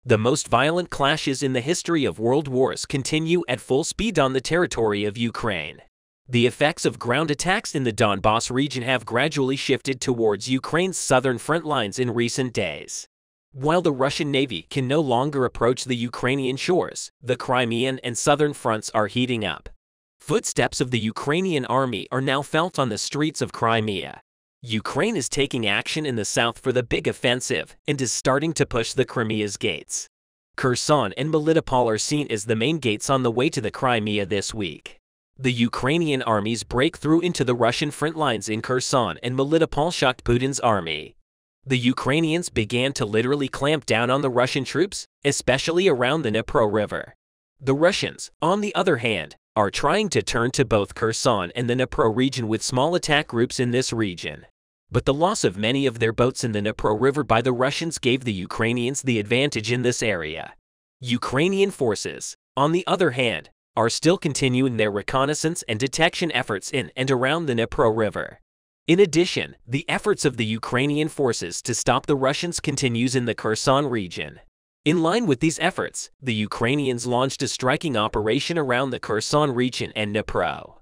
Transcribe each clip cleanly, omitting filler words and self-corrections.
The most violent clashes in the history of world wars continue at full speed on the territory of Ukraine. The effects of ground attacks in the Donbass region have gradually shifted towards Ukraine's southern front lines in recent days. While the Russian Navy can no longer approach the Ukrainian shores, the Crimean and southern fronts are heating up. Footsteps of the Ukrainian army are now felt on the streets of Crimea. Ukraine is taking action in the south for the big offensive and is starting to push the Crimea's gates. Kherson and Melitopol are seen as the main gates on the way to the Crimea this week. The Ukrainian army's breakthrough into the Russian front lines in Kherson and Melitopol shocked Putin's army. The Ukrainians began to literally clamp down on the Russian troops, especially around the Dnipro River. The Russians, on the other hand, are trying to turn to both Kherson and the Dnipro region with small attack groups in this region. But the loss of many of their boats in the Dnipro River by the Russians gave the Ukrainians the advantage in this area. Ukrainian forces, on the other hand, are still continuing their reconnaissance and detection efforts in and around the Dnipro River. In addition, the efforts of the Ukrainian forces to stop the Russians continues in the Kherson region. In line with these efforts, the Ukrainians launched a striking operation around the Kherson region and Dnipro.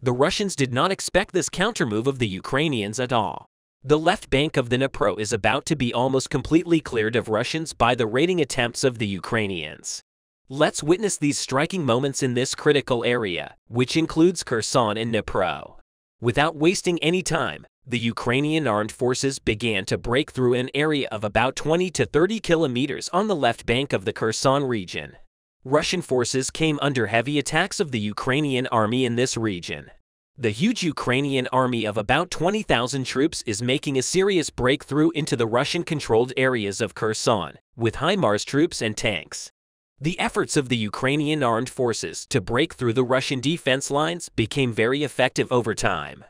The Russians did not expect this countermove of the Ukrainians at all. The left bank of the Dnipro is about to be almost completely cleared of Russians by the raiding attempts of the Ukrainians. Let's witness these striking moments in this critical area, which includes Kherson and Dnipro. Without wasting any time, the Ukrainian armed forces began to break through an area of about 20 to 30 kilometers on the left bank of the Kherson region. Russian forces came under heavy attacks of the Ukrainian army in this region. The huge Ukrainian army of about 20,000 troops is making a serious breakthrough into the Russian-controlled areas of Kherson, with HIMARS troops and tanks. The efforts of the Ukrainian armed forces to break through the Russian defense lines became very effective over time.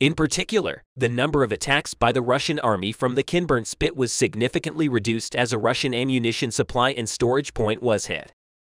In particular, the number of attacks by the Russian army from the Kinburn Spit was significantly reduced as a Russian ammunition supply and storage point was hit.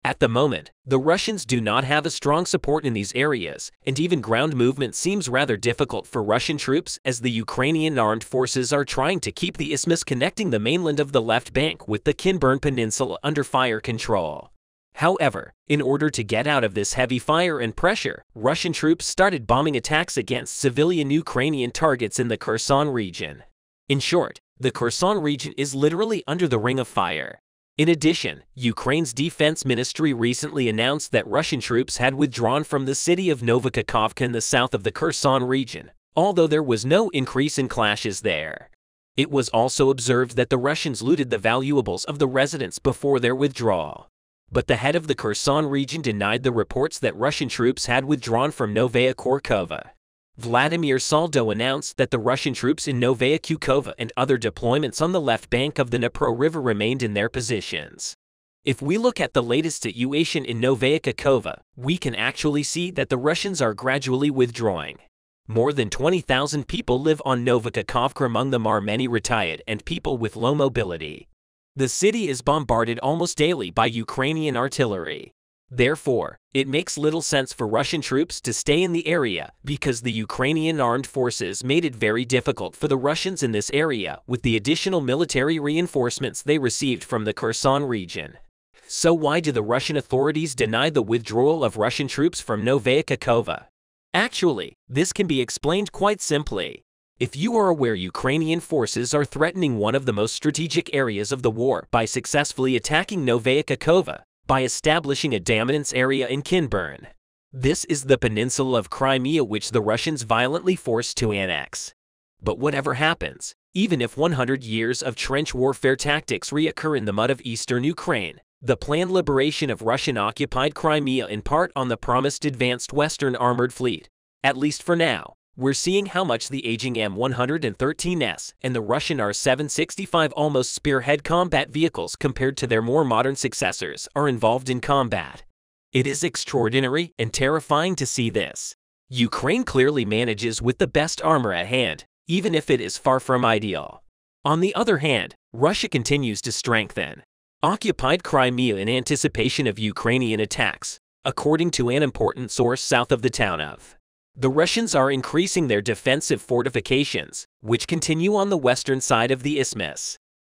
At the moment, the Russians do not have a strong support in these areas, and even ground movement seems rather difficult for Russian troops as the Ukrainian armed forces are trying to keep the isthmus connecting the mainland of the left bank with the Kinburn Peninsula under fire control. However, in order to get out of this heavy fire and pressure, Russian troops started bombing attacks against civilian Ukrainian targets in the Kherson region. In short, the Kherson region is literally under the ring of fire. In addition, Ukraine's defense ministry recently announced that Russian troops had withdrawn from the city of Novokakhovka in the south of the Kherson region, although there was no increase in clashes there. It was also observed that the Russians looted the valuables of the residents before their withdrawal. But the head of the Kherson region denied the reports that Russian troops had withdrawn from Novaya Kakhovka. Vladimir Saldo announced that the Russian troops in Novaya Kakhovka and other deployments on the left bank of the Dnipro River remained in their positions. If we look at the latest situation in Novaya Kakhovka, we can actually see that the Russians are gradually withdrawing. More than 20,000 people live on Novaya Kakhovka, among them are many retired and people with low mobility. The city is bombarded almost daily by Ukrainian artillery. Therefore, it makes little sense for Russian troops to stay in the area because the Ukrainian armed forces made it very difficult for the Russians in this area with the additional military reinforcements they received from the Kherson region. So why do the Russian authorities deny the withdrawal of Russian troops from Novaya Kakhovka? Actually, this can be explained quite simply. If you are aware, Ukrainian forces are threatening one of the most strategic areas of the war by successfully attacking Novaya Kakhovka, by establishing a dominance area in Kinburn. This is the peninsula of Crimea which the Russians violently forced to annex. But whatever happens, even if 100 years of trench warfare tactics reoccur in the mud of eastern Ukraine, the planned liberation of Russian-occupied Crimea in part on the promised advanced Western armored fleet, at least for now, we're seeing how much the aging M113S and the Russian R-765 almost spearhead combat vehicles compared to their more modern successors are involved in combat. It is extraordinary and terrifying to see this. Ukraine clearly manages with the best armor at hand, even if it is far from ideal. On the other hand, Russia continues to strengthen occupied Crimea in anticipation of Ukrainian attacks, according to an important source south of the town of. The Russians are increasing their defensive fortifications, which continue on the western side of the isthmus.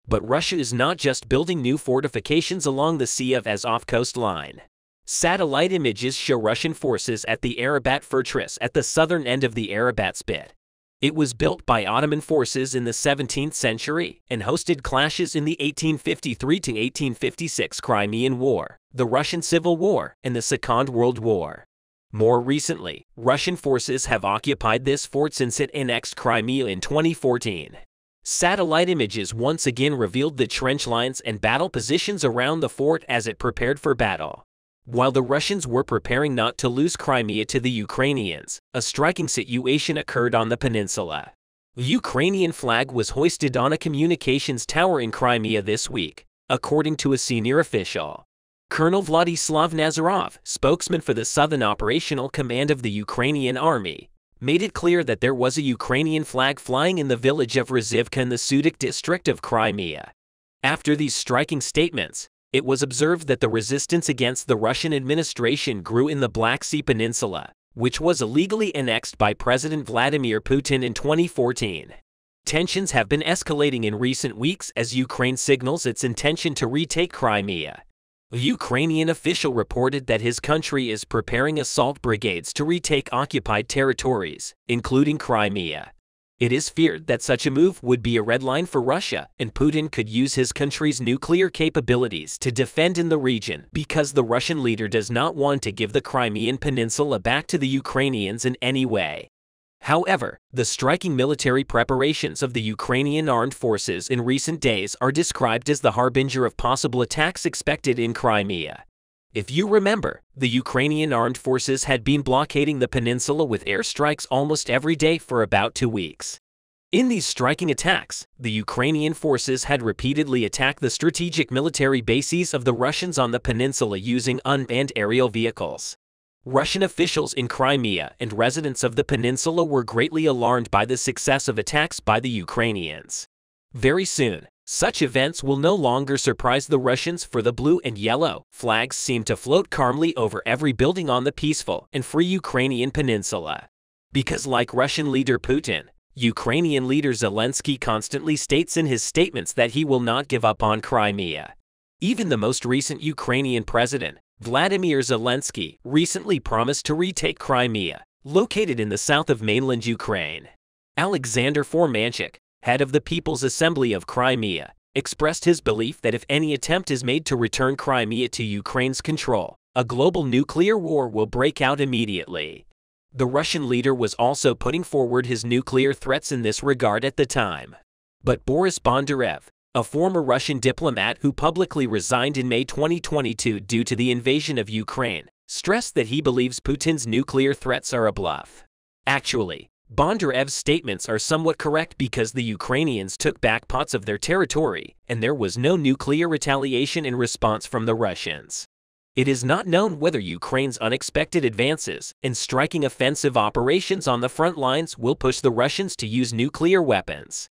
But Russia is not just building new fortifications along the Sea of Azov coastline. Satellite images show Russian forces at the Arabat fortress at the southern end of the Arabat Spit. It was built by Ottoman forces in the 17th century and hosted clashes in the 1853–1856 Crimean War, the Russian Civil War, and the Second World War. More recently, Russian forces have occupied this fort since it annexed Crimea in 2014. Satellite images once again revealed the trench lines and battle positions around the fort as it prepared for battle. While the Russians were preparing not to lose Crimea to the Ukrainians, a striking situation occurred on the peninsula. The Ukrainian flag was hoisted on a communications tower in Crimea this week, according to a senior official. Colonel Vladislav Nazarov, spokesman for the Southern Operational Command of the Ukrainian Army, made it clear that there was a Ukrainian flag flying in the village of Razivka in the Sudik district of Crimea. After these striking statements, it was observed that the resistance against the Russian administration grew in the Black Sea Peninsula, which was illegally annexed by President Vladimir Putin in 2014. Tensions have been escalating in recent weeks as Ukraine signals its intention to retake Crimea. A Ukrainian official reported that his country is preparing assault brigades to retake occupied territories, including Crimea. It is feared that such a move would be a red line for Russia, and Putin could use his country's nuclear capabilities to defend in the region because the Russian leader does not want to give the Crimean Peninsula back to the Ukrainians in any way. However, the striking military preparations of the Ukrainian armed forces in recent days are described as the harbinger of possible attacks expected in Crimea. If you remember, the Ukrainian armed forces had been blockading the peninsula with airstrikes almost every day for about 2 weeks. In these striking attacks, the Ukrainian forces had repeatedly attacked the strategic military bases of the Russians on the peninsula using unmanned aerial vehicles. Russian officials in Crimea and residents of the peninsula were greatly alarmed by the success of attacks by the Ukrainians. Very soon, such events will no longer surprise the Russians, for the blue and yellow flags seem to float calmly over every building on the peaceful and free Ukrainian peninsula. Because like Russian leader Putin, Ukrainian leader Zelensky constantly states in his statements that he will not give up on Crimea. Even the most recent Ukrainian president, Vladimir Zelensky, recently promised to retake Crimea, located in the south of mainland Ukraine. Alexander Formanchik, head of the People's Assembly of Crimea, expressed his belief that if any attempt is made to return Crimea to Ukraine's control, a global nuclear war will break out immediately. The Russian leader was also putting forward his nuclear threats in this regard at the time. But Boris Bondarev, a former Russian diplomat who publicly resigned in May 2022 due to the invasion of Ukraine, stressed that he believes Putin's nuclear threats are a bluff. Actually, Bondarev's statements are somewhat correct because the Ukrainians took back parts of their territory, and there was no nuclear retaliation in response from the Russians. It is not known whether Ukraine's unexpected advances and striking offensive operations on the front lines will push the Russians to use nuclear weapons.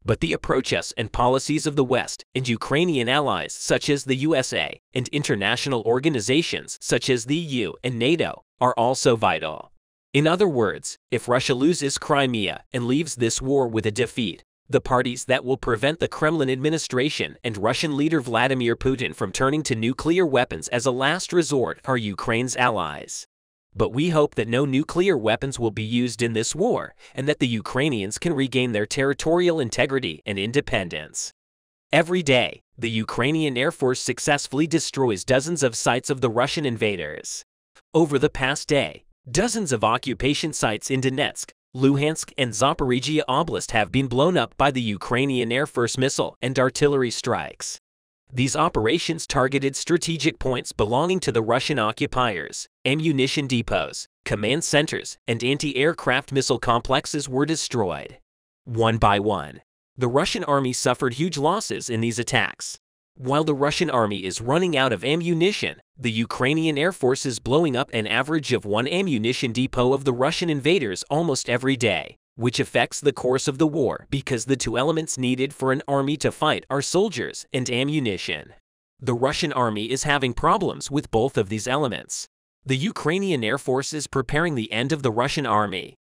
But the approaches and policies of the West and Ukrainian allies such as the USA and international organizations such as the EU and NATO are also vital. In other words, if Russia loses Crimea and leaves this war with a defeat, the parties that will prevent the Kremlin administration and Russian leader Vladimir Putin from turning to nuclear weapons as a last resort are Ukraine's allies. But we hope that no nuclear weapons will be used in this war and that the Ukrainians can regain their territorial integrity and independence. Every day, the Ukrainian Air Force successfully destroys dozens of sites of the Russian invaders. Over the past day, dozens of occupation sites in Donetsk, Luhansk, and Zaporizhia Oblast have been blown up by the Ukrainian Air Force missile and artillery strikes. These operations targeted strategic points belonging to the Russian occupiers, ammunition depots, command centers, and anti-aircraft missile complexes were destroyed. One by one, the Russian army suffered huge losses in these attacks. While the Russian army is running out of ammunition, the Ukrainian Air Force is blowing up an average of one ammunition depot of the Russian invaders almost every day, which affects the course of the war because the two elements needed for an army to fight are soldiers and ammunition. The Russian army is having problems with both of these elements. The Ukrainian Air Force is preparing the end of the Russian army.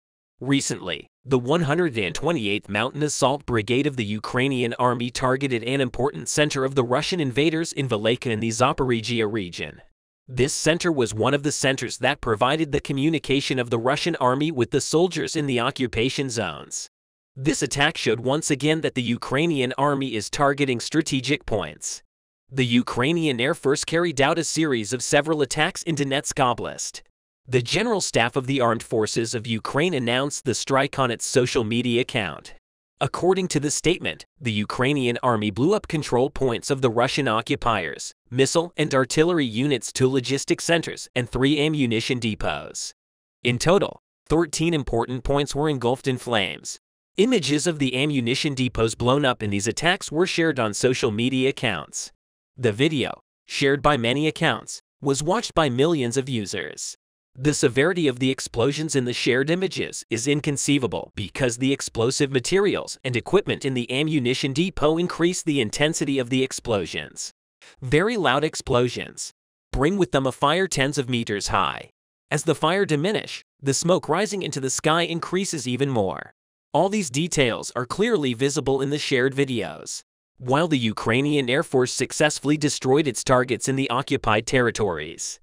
Recently, the 128th Mountain Assault Brigade of the Ukrainian Army targeted an important center of the Russian invaders in Valeka in the Zaporizhia region. This center was one of the centers that provided the communication of the Russian army with the soldiers in the occupation zones. This attack showed once again that the Ukrainian army is targeting strategic points. The Ukrainian Air Force carried out a series of several attacks in Donetsk Oblast. The General Staff of the Armed Forces of Ukraine announced the strike on its social media account. According to the statement, the Ukrainian army blew up control points of the Russian occupiers, missile and artillery units, 2 logistics centers, and 3 ammunition depots. In total, 13 important points were engulfed in flames. Images of the ammunition depots blown up in these attacks were shared on social media accounts. The video, shared by many accounts, was watched by millions of users. The severity of the explosions in the shared images is inconceivable because the explosive materials and equipment in the ammunition depot increase the intensity of the explosions. Very loud explosions bring with them a fire tens of meters high. As the fire diminish, the smoke rising into the sky increases even more. All these details are clearly visible in the shared videos. While the Ukrainian Air Force successfully destroyed its targets in the occupied territories,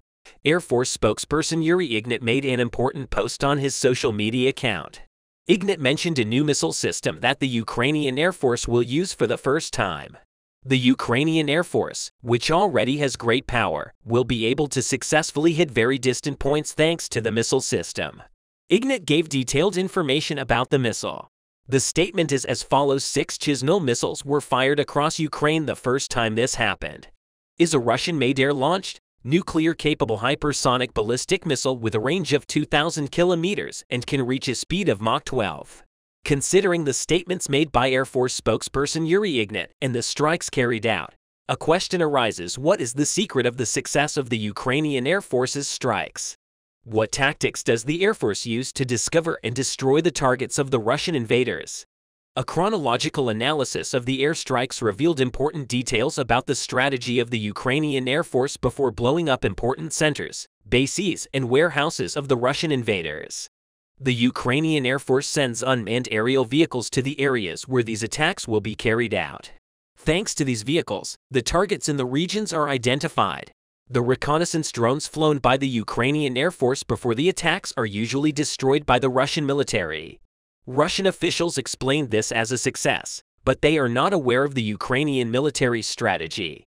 Air Force spokesperson Yuri Ignat made an important post on his social media account. Ignat mentioned a new missile system that the Ukrainian Air Force will use for the first time. The Ukrainian Air Force, which already has great power, will be able to successfully hit very distant points thanks to the missile system. Ignat gave detailed information about the missile. The statement is as follows: 6 Chisnul missiles were fired across Ukraine the first time this happened. Is a Russian-made air-launched, nuclear-capable hypersonic ballistic missile with a range of 2,000 kilometers and can reach a speed of Mach 12. Considering the statements made by Air Force spokesperson Yuri Ignat and the strikes carried out, a question arises: what is the secret of the success of the Ukrainian Air Force's strikes? What tactics does the Air Force use to discover and destroy the targets of the Russian invaders? A chronological analysis of the airstrikes revealed important details about the strategy of the Ukrainian Air Force before blowing up important centers, bases, and warehouses of the Russian invaders. The Ukrainian Air Force sends unmanned aerial vehicles to the areas where these attacks will be carried out. Thanks to these vehicles, the targets in the regions are identified. The reconnaissance drones flown by the Ukrainian Air Force before the attacks are usually destroyed by the Russian military. Russian officials explained this as a success, but they are not aware of the Ukrainian military strategy.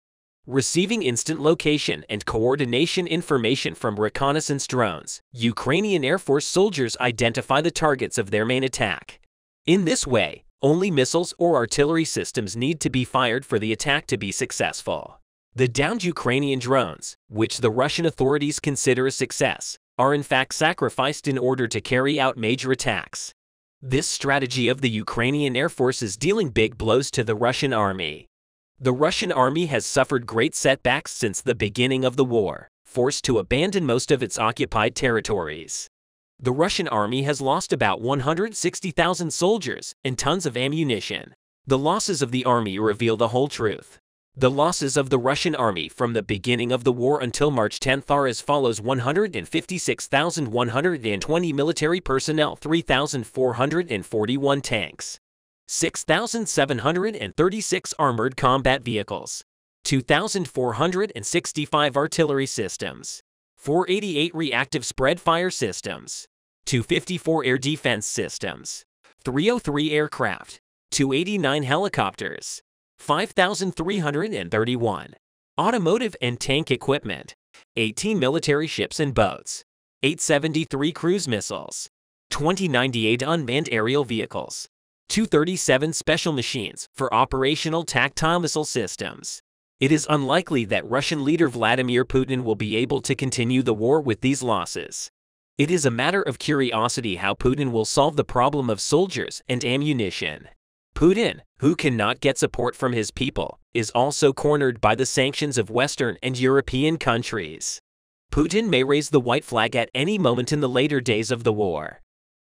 Receiving instant location and coordination information from reconnaissance drones, Ukrainian Air Force soldiers identify the targets of their main attack. In this way, only missiles or artillery systems need to be fired for the attack to be successful. The downed Ukrainian drones, which the Russian authorities consider a success, are in fact sacrificed in order to carry out major attacks. This strategy of the Ukrainian Air Force is dealing big blows to the Russian army. The Russian army has suffered great setbacks since the beginning of the war, forced to abandon most of its occupied territories. The Russian army has lost about 160,000 soldiers and tons of ammunition. The losses of the army reveal the whole truth. The losses of the Russian army from the beginning of the war until March 10 are as follows: 156,120 military personnel, 3,441 tanks, 6,736 armored combat vehicles, 2,465 artillery systems, 488 reactive spread fire systems, 254 air defense systems, 303 aircraft, 289 helicopters, 5,331 automotive and tank equipment, 18 military ships and boats, 873 cruise missiles, 2098 unmanned aerial vehicles, 237 special machines for operational tactile missile systems. It is unlikely that Russian leader Vladimir Putin will be able to continue the war with these losses. It is a matter of curiosity how Putin will solve the problem of soldiers and ammunition. Putin, who cannot get support from his people, is also cornered by the sanctions of Western and European countries. Putin may raise the white flag at any moment in the later days of the war.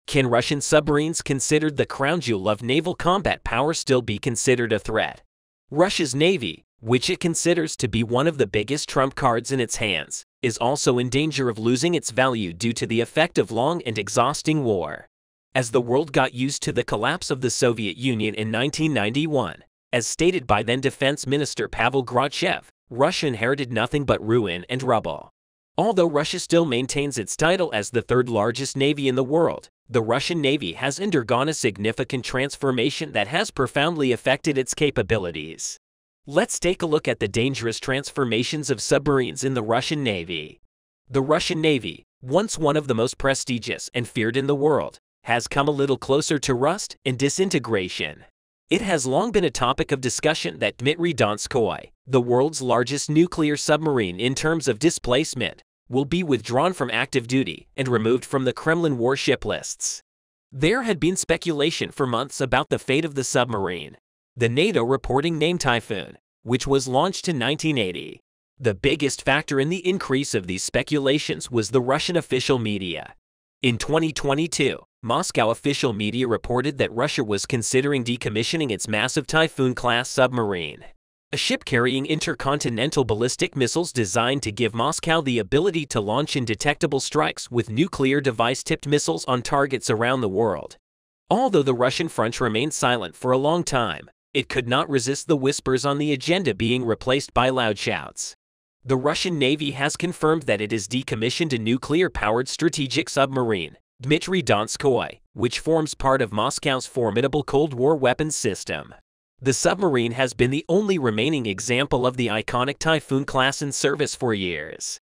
Can Russian submarines, considered the crown jewel of naval combat power, still be considered a threat? Russia's navy, which it considers to be one of the biggest trump cards in its hands, is also in danger of losing its value due to the effect of long and exhausting war. as the world got used to the collapse of the Soviet Union in 1991. As stated by then Defense Minister Pavel Grachev, Russia inherited nothing but ruin and rubble. Although Russia still maintains its title as the third largest navy in the world, the Russian Navy has undergone a significant transformation that has profoundly affected its capabilities. Let's take a look at the dangerous transformations of submarines in the Russian Navy. The Russian Navy, once one of the most prestigious and feared in the world, has come a little closer to rust and disintegration. It has long been a topic of discussion that Dmitry Donskoy, the world's largest nuclear submarine in terms of displacement, will be withdrawn from active duty and removed from the Kremlin warship lists. There had been speculation for months about the fate of the submarine. The NATO reporting named Typhoon, which was launched in 1980. The biggest factor in the increase of these speculations was the Russian official media. In 2022, Moscow official media reported that Russia was considering decommissioning its massive Typhoon-class submarine, a ship carrying intercontinental ballistic missiles designed to give Moscow the ability to launch indetectable strikes with nuclear device-tipped missiles on targets around the world. Although the Russian front remained silent for a long time, it could not resist the whispers on the agenda being replaced by loud shouts. The Russian Navy has confirmed that it has decommissioned a nuclear-powered strategic submarine, Dmitry Donskoy, which forms part of Moscow's formidable Cold War weapons system. The submarine has been the only remaining example of the iconic Typhoon class in service for years.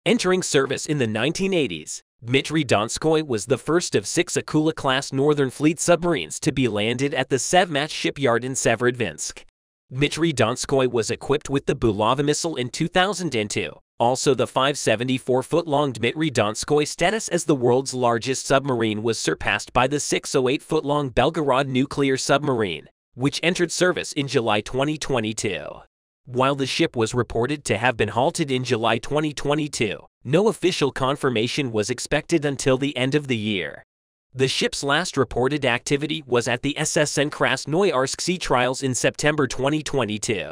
Entering service in the 1980s, Dmitry Donskoy was the first of 6 Akula-class Northern Fleet submarines to be landed at the Sevmatch shipyard in Severodvinsk. Dmitry Donskoy was equipped with the Bulava missile in 2002. Also, the 574-foot-long Dmitry Donskoy status as the world's largest submarine was surpassed by the 608-foot-long Belgorod nuclear submarine, which entered service in July 2022. While the ship was reported to have been halted in July 2022, no official confirmation was expected until the end of the year. The ship's last reported activity was at the SSN Krasnoyarsk sea trials in September 2022.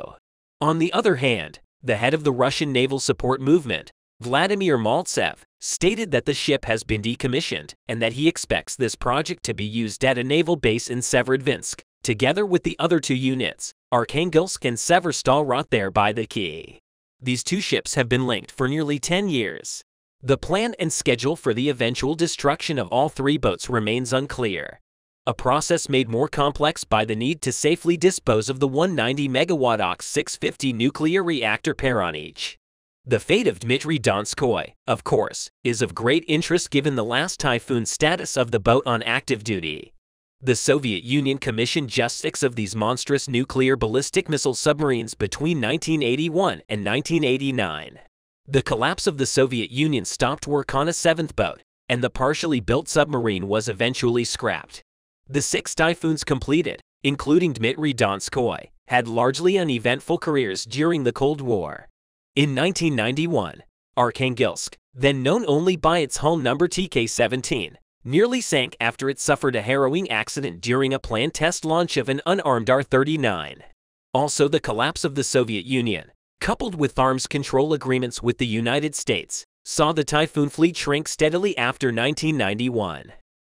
On the other hand, the head of the Russian Naval Support Movement, Vladimir Maltsev, stated that the ship has been decommissioned and that he expects this project to be used at a naval base in Severodvinsk, together with the other 2 units, Arkhangelsk and Severstall thereby the key. These 2 ships have been linked for nearly 10 years. The plan and schedule for the eventual destruction of all 3 boats remains unclear, a process made more complex by the need to safely dispose of the 190-megawatt OX 650 nuclear reactor pair on each. The fate of Dmitry Donskoy, of course, is of great interest given the last Typhoon status of the boat on active duty. The Soviet Union commissioned just 6 of these monstrous nuclear ballistic missile submarines between 1981 and 1989. The collapse of the Soviet Union stopped work on a 7th boat, and the partially built submarine was eventually scrapped. The 6 Typhoons completed, including Dmitry Donskoy, had largely uneventful careers during the Cold War. In 1991, Arkhangelsk, then known only by its hull number TK-17, nearly sank after it suffered a harrowing accident during a planned test launch of an unarmed R-39. Also, the collapse of the Soviet Union, coupled with arms control agreements with the United States, saw the Typhoon fleet shrink steadily after 1991.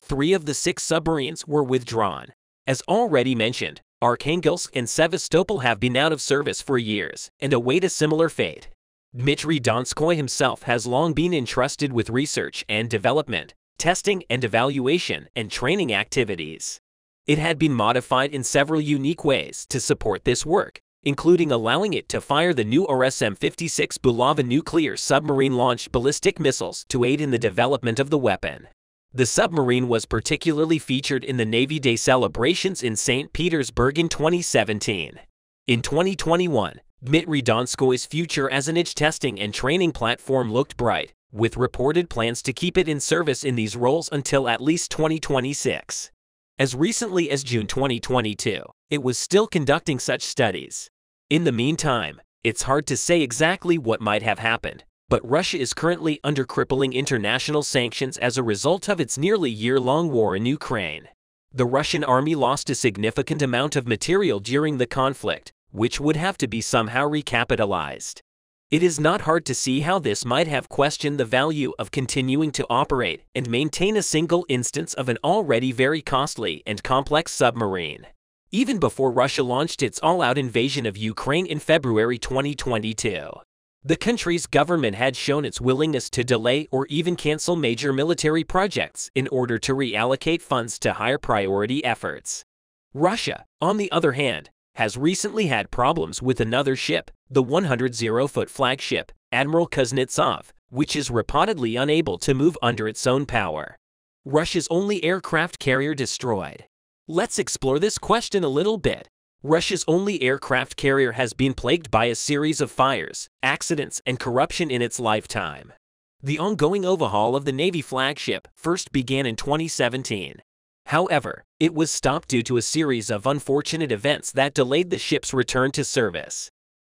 3 of the 6 submarines were withdrawn. As already mentioned, Arkhangelsk and Sevastopol have been out of service for years and await a similar fate. Dmitry Donskoy himself has long been entrusted with research and development, testing and evaluation, and training activities. It had been modified in several unique ways to support this work, including allowing it to fire the new RSM-56 Bulava nuclear submarine-launched ballistic missiles to aid in the development of the weapon. The submarine was particularly featured in the Navy Day celebrations in St. Petersburg in 2017. In 2021, Dmitry Donskoy's future as an testing and training platform looked bright, with reported plans to keep it in service in these roles until at least 2026. As recently as June 2022, it was still conducting such studies. In the meantime, it's hard to say exactly what might have happened, but Russia is currently under crippling international sanctions as a result of its nearly year-long war in Ukraine. The Russian army lost a significant amount of material during the conflict, which would have to be somehow recapitalized. It is not hard to see how this might have questioned the value of continuing to operate and maintain a single instance of an already very costly and complex submarine. Even before Russia launched its all-out invasion of Ukraine in February 2022. The country's government had shown its willingness to delay or even cancel major military projects in order to reallocate funds to higher priority efforts. Russia, on the other hand, has recently had problems with another ship, the 100-foot flagship, Admiral Kuznetsov, which is reportedly unable to move under its own power. Russia's only aircraft carrier destroyed. Let's explore this question a little bit. Russia's only aircraft carrier has been plagued by a series of fires, accidents, and corruption in its lifetime. The ongoing overhaul of the Navy flagship first began in 2017. However, it was stopped due to a series of unfortunate events that delayed the ship's return to service.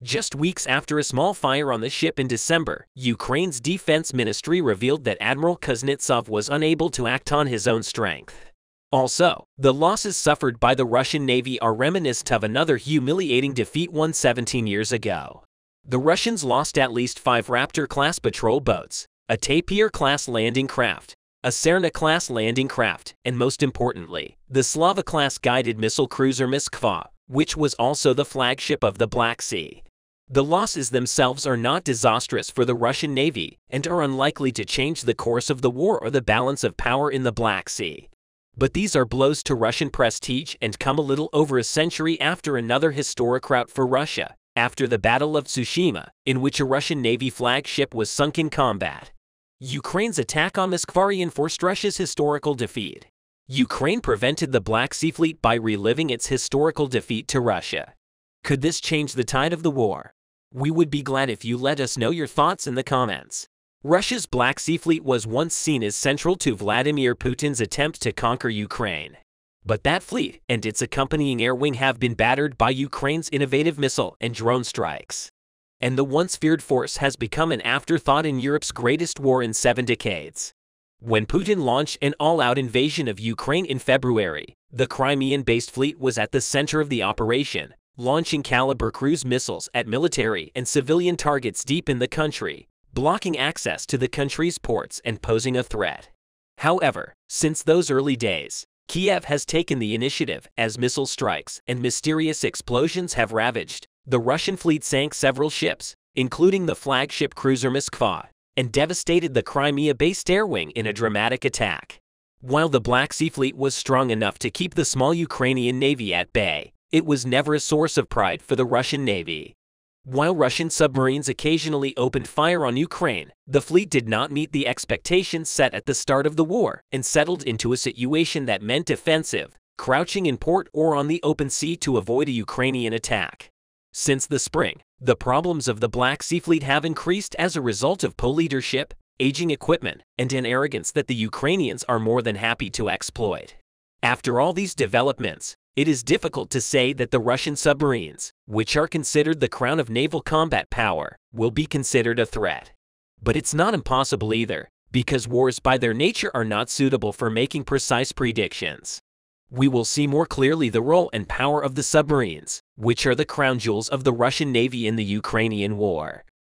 Just weeks after a small fire on the ship in December, Ukraine's defense ministry revealed that Admiral Kuznetsov was unable to act on his own strength. Also, the losses suffered by the Russian Navy are reminiscent of another humiliating defeat won 17 years ago. The Russians lost at least 5 Raptor-class patrol boats, a Tapir-class landing craft, a Serna-class landing craft, and most importantly, the Slava-class guided missile cruiser Moskva, which was also the flagship of the Black Sea. The losses themselves are not disastrous for the Russian Navy and are unlikely to change the course of the war or the balance of power in the Black Sea. But these are blows to Russian prestige and come a little over a century after another historic rout for Russia, after the Battle of Tsushima, in which a Russian Navy flagship was sunk in combat. Ukraine's attack on Moskva reinforced Russia's historical defeat. Ukraine prevented the Black Sea Fleet by reliving its historical defeat to Russia. Could this change the tide of the war? We would be glad if you let us know your thoughts in the comments. Russia's Black Sea Fleet was once seen as central to Vladimir Putin's attempt to conquer Ukraine. But that fleet and its accompanying air wing have been battered by Ukraine's innovative missile and drone strikes. And the once feared force has become an afterthought in Europe's greatest war in 7 decades. When Putin launched an all-out invasion of Ukraine in February, the Crimean-based fleet was at the center of the operation, launching Caliber cruise missiles at military and civilian targets deep in the country, blocking access to the country's ports and posing a threat. However, since those early days, Kiev has taken the initiative as missile strikes and mysterious explosions have ravaged. The Russian fleet sank several ships, including the flagship cruiser Moskva, and devastated the Crimea-based air wing in a dramatic attack. While the Black Sea Fleet was strong enough to keep the small Ukrainian Navy at bay, it was never a source of pride for the Russian Navy. While Russian submarines occasionally opened fire on Ukraine, the fleet did not meet the expectations set at the start of the war and settled into a situation that meant defensive, crouching in port or on the open sea to avoid a Ukrainian attack. Since the spring, the problems of the Black Sea Fleet have increased as a result of poor leadership, aging equipment, and an arrogance that the Ukrainians are more than happy to exploit. After all these developments, it is difficult to say that the Russian submarines, which are considered the crown of naval combat power, will be considered a threat. But it's not impossible either, because wars by their nature are not suitable for making precise predictions. We will see more clearly the role and power of the submarines, which are the crown jewels of the Russian Navy in the Ukrainian war.